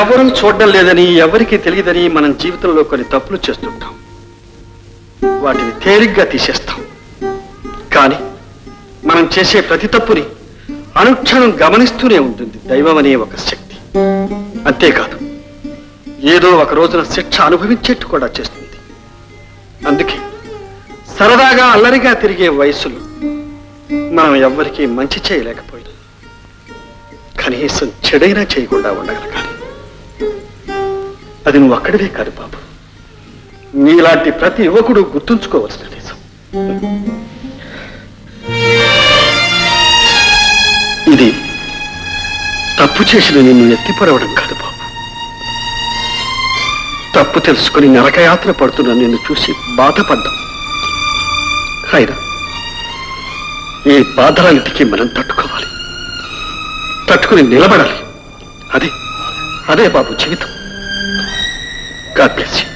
ఎవరూ చూడడం లేదని, ఎవరికి తెలియదని మనం జీవితంలో కొన్ని తప్పులు చేస్తుంటాం. వాటిని తేలిగ్గా తీసేస్తాం. కానీ మనం చేసే ప్రతి తప్పుని అనుక్షణం గమనిస్తూనే ఉంటుంది దైవం అనే ఒక శక్తి. అంతేకాదు, ఏదో ఒక రోజున శిక్ష అనుభవించేట్టు కూడా చేస్తుంది. అందుకే సరదాగా అల్లరిగా తిరిగే వయసులో మనం ఎవ్వరికీ మంచి చేయలేకపోయినా కనీసం చెడైనా చేయకుండా ఉండగలగాలి. అది నువ్వు అక్కడివే కాదు బాబు, నీలాంటి ప్రతి యువకుడు గుర్తుంచుకోవలసిన దేశం ఇది. తప్పు చేసిన నిన్ను ఎత్తిపడవడం కాదు బాబు, తప్పు తెలుసుకుని నరకయాత్ర పడుతున్న నిన్ను చూసి బాధపడ్డాం. అయినా ఈ బాధలన్నిటికీ మనం తట్టుకోవాలి, తట్టుకుని నిలబడాలి. అదే బాబు జీవితం. God bless you.